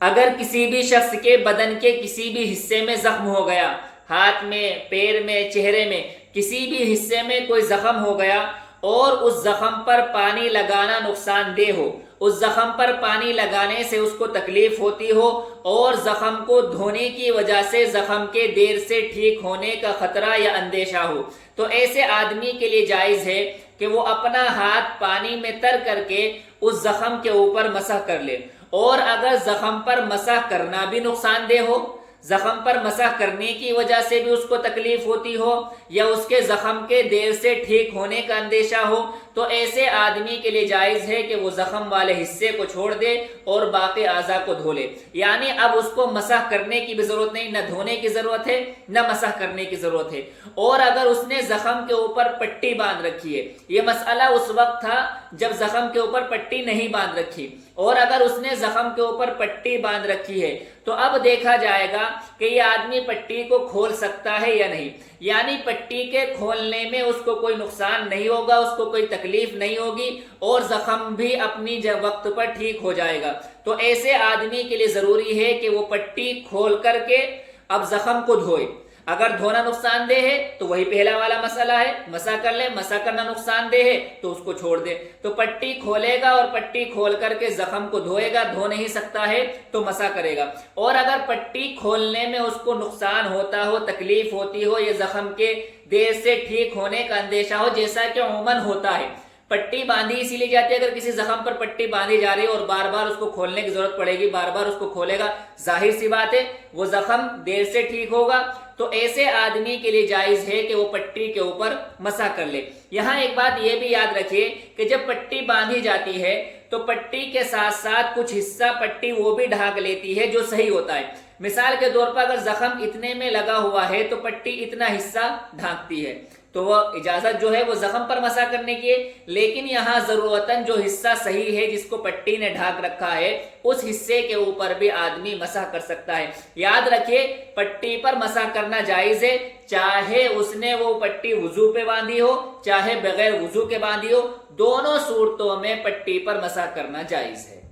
اگر کسی بھی شخص کے بدن کے کسی بھی حصے میں زخم ہو گیا، ہاتھ میں، پیر میں، چہرے میں، کسی بھی حصے میں کوئی زخم ہو گیا اور اس زخم پر پانی لگانا نقصان دہ ہو، اس زخم پر پانی لگانے سے اس کو تکلیف ہوتی ہو اور زخم کو دھونے کی وجہ سے زخم کے دیر سے ٹھیک ہونے کا خطرہ یا اندیشہ ہو، تو ایسے آدمی کے لیے جائز ہے کہ وہ اپنا ہاتھ پانی میں تر کر کے اس زخم کے اوپر مسح کر لے۔ اور اگر زخم پر مسح کرنا بھی نقصان دہ ہو، زخم پر مسح کرنے کی وجہ سے بھی اس کو تکلیف ہوتی ہو یا اس کے زخم کے دیر سے ٹھیک ہونے کا اندیشہ ہو، تو ایسے آدمی کے لیے جائز ہے کہ وہ زخم والے حصے کو چھوڑ دے اور باقی اعضاء کو دھو لے۔ یعنی اب اس کو مسح کرنے کی بھی ضرورت نہیں، نہ دھونے کی ضرورت ہے نہ مسح کرنے کی ضرورت ہے۔ اور اگر اس نے زخم کے اوپر پٹی باندھ رکھی ہے، یہ مسئلہ اس وقت تھا جب زخم کے اوپر پٹی نہیں باندھ رکھی، اور اگر اس نے زخم کے اوپر پٹی باندھ رکھی ہے تو اب دیکھا جائے گا کہ یہ آدمی پٹی کو کھول سکتا ہے یا نہیں۔ یعنی پٹی کے کھولنے میں اس کو کوئی نقصان نہیں ہوگا، اس کو کوئی تکلیف نہیں ہوگی اور زخم بھی اپنی وقت پر ٹھیک ہو جائے گا۔ تو ایسے آدمی کے لیے ضروری ہے کہ وہ پٹی کھول کر کے اب زخم کو دھوئے۔ اگر دھونا نقصان دہ ہے تو وہی پہلا والا مسئلہ ہے، مسح کر لے، مسح کرنا نقصان دہ ہے تو اس کو چھوڑ دے۔ تو پٹی کھولے گا اور پٹی کھول کر کے زخم کو دھوئے گا، دھو نہیں سکتا ہے تو مسح کرے گا۔ اور اگر پٹی کھولنے میں اس کو نقصان ہوتا ہو، تکلیف ہوتی ہو، یہ زخم کے دیر سے ٹھیک ہونے کا اندیشہ ہو، جیسا کہ عموماً ہوتا ہے، پٹی باندھی اسی لیے جاتی ہے اگر کسی زخم پر پٹی باندھی جا رہی ہے اور بار بار اس کو کھولنے کی ضرورت پڑے گی، بار بار اس کو کھولے گا، ظاہر سی بات ہے وہ زخم دیر سے ٹھیک ہوگا۔ تو ایسے آدمی کے لیے جائز ہے کہ وہ پٹی کے اوپر مسح کر لے۔ یہاں ایک بات یہ بھی یاد رکھیے کہ جب پٹی باندھی جاتی ہے تو پٹی کے ساتھ ساتھ کچھ حصہ پٹی وہ بھی ڈھانک لیتی ہے جو صحیح ہوتا ہے۔ مثال کے طور پر اگر زخم اتنے میں لگا ہوا ہے تو پٹی اتنا حصہ ڈھانکتی ہے، تو وہ اجازت جو ہے وہ زخم پر مسح کرنے کی ہے، لیکن یہاں ضرورتاً جو حصہ صحیح ہے جس کو پٹی نے ڈھانک رکھا ہے اس حصے کے اوپر بھی آدمی مسح کر سکتا ہے۔ یاد رکھیے پٹی پر مسح کرنا جائز ہے، چاہے اس نے وہ پٹی وضو پہ باندھی ہو چاہے بغیر وضو کے باندھی ہو، دونوں صورتوں میں پٹی پر مسح کرنا جائز ہے۔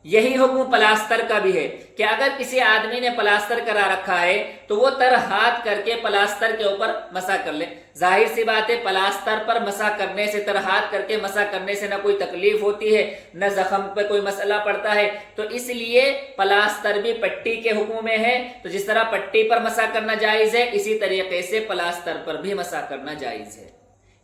یہی حکم پلاسٹر کا بھی ہے کہ اگر کسی آدمی نے پلاسٹر کرا رکھا ہے تو وہ تر ہاتھ کر کے پلاسٹر کے اوپر مسح کر لے۔ ظاہر سی بات ہے پلاسٹر پر مسح کرنے سے، تر ہاتھ کر کے مسح کرنے سے نہ کوئی تکلیف ہوتی ہے نہ زخم پہ کوئی مسئلہ پڑتا ہے، تو اس لیے پلاسٹر بھی پٹی کے حکم میں ہے۔ تو جس طرح پٹی پر مسح کرنا جائز ہے اسی طریقے سے پلاسٹر پر بھی مسح کرنا جائز ہے۔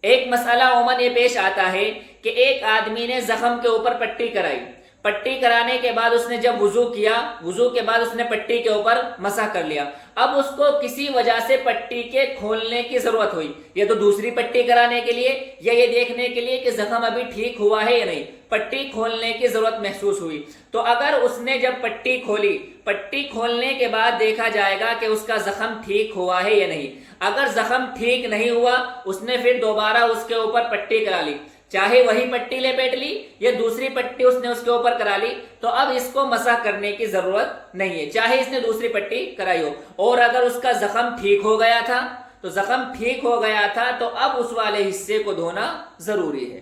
ایک مسئلہ عموماً یہ پیش آتا ہے کہ ایک آدمی نے زخم کے اوپر پٹی کرائی، پٹی کرانے کے بعد اس نے جب وضو کیا، وضو کے بعد اس نے پٹی کے اوپر مسح کر لیا، اب اس کو کسی وجہ سے پٹی کے کھولنے کی ضرورت ہوئی، یا تو دوسری پٹی کرانے کے لیے یا یہ دیکھنے کے لیے کہ زخم ابھی ٹھیک ہوا ہے یا نہیں، پٹی کھولنے کی ضرورت محسوس ہوئی، تو اگر اس نے جب پٹی کھولی، پٹی کھولنے کے بعد دیکھا جائے گا کہ اس کا زخم ٹھیک ہوا ہے یا نہیں۔ اگر زخم ٹھیک نہیں ہوا اس نے پھر دوبارہ اس کے اوپر پٹی کرا لی، چاہے وہی پٹی لپیٹ لی یا دوسری پٹی اس نے اس کے اوپر کرا لی، تو اب اس کو مسح کرنے کی ضرورت نہیں ہے، چاہے اس نے دوسری پٹی کرائی ہو۔ اور اگر اس کا زخم ٹھیک ہو گیا تھا تو زخم ٹھیک ہو گیا تھا تو اب اس والے حصے کو دھونا ضروری ہے۔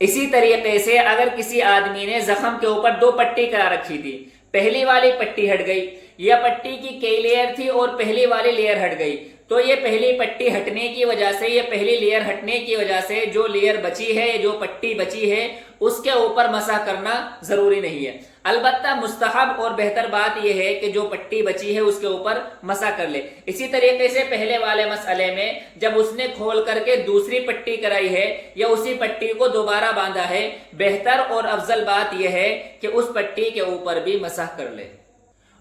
اسی طریقے سے اگر کسی آدمی نے زخم کے اوپر دو پٹی کرا رکھی تھی، پہلی والی پٹی ہٹ گئی، یا پٹی کی کئی لیئر تھی اور پہلی والی لیئر ہٹ گئی، تو یہ پہلی پٹی ہٹنے کی وجہ سے، یہ پہلی لیئر ہٹنے کی وجہ سے جو لیئر بچی ہے، جو پٹی بچی ہے، اس کے اوپر مسح کرنا ضروری نہیں ہے۔ البتہ مستحب اور بہتر بات یہ ہے کہ جو پٹی بچی ہے اس کے اوپر مسح کر لے۔ اسی طریقے سے پہلے والے مسئلے میں جب اس نے کھول کر کے دوسری پٹی کرائی ہے یا اسی پٹی کو دوبارہ باندھا ہے، بہتر اور افضل بات یہ ہے کہ اس پٹی کے اوپر بھی مسح کر لے۔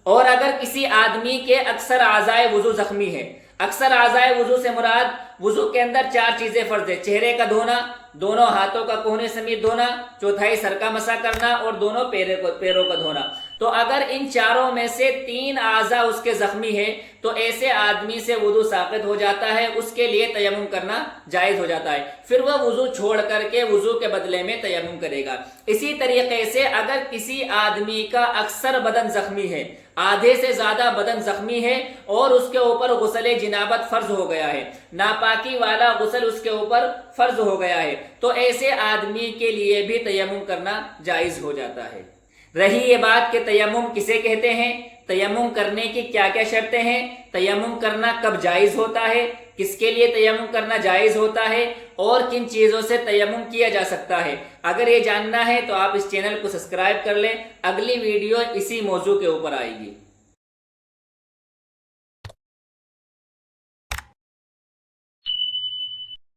اور اگر کسی آدمی کے اکثر اعضائے وضو زخمی ہے، اکثر اعضائے وضو سے مراد وضو کے اندر چار چیزیں فرض ہے: چہرے کا دھونا، دونوں ہاتھوں کا کوہنے سمیت دھونا، چوتھائی سر کا مسح کرنا اور دونوں پیروں کا دھونا۔ تو اگر ان چاروں میں سے تین اعضاء اس کے زخمی ہیں تو ایسے آدمی سے وضو ساقط ہو جاتا ہے، اس کے لیے تیمم کرنا جائز ہو جاتا ہے، پھر وہ وضو چھوڑ کر کے وضو کے بدلے میں تیمم کرے گا۔ اسی طریقے سے اگر کسی آدمی کا اکثر بدن زخمی ہے، آدھے سے زیادہ بدن زخمی ہے اور اس کے اوپر غسل جنابت فرض ہو گیا ہے، ناپاکی والا غسل اس کے اوپر فرض ہو گیا ہے، تو ایسے آدمی کے لیے بھی تیمم کرنا جائز ہو جاتا ہے۔ رہی یہ بات کہ تیمم کسے کہتے ہیں، تیمم کرنے کی کیا کیا شرطیں ہیں، تیمم کرنا کب جائز ہوتا ہے، کس کے لیے تیمم کرنا جائز ہوتا ہے، اور کن چیزوں سے تیمم کیا جا سکتا ہے، اگر یہ جاننا ہے تو آپ اس چینل کو سبسکرائب کر لیں، اگلی ویڈیو اسی موضوع کے اوپر آئے گی۔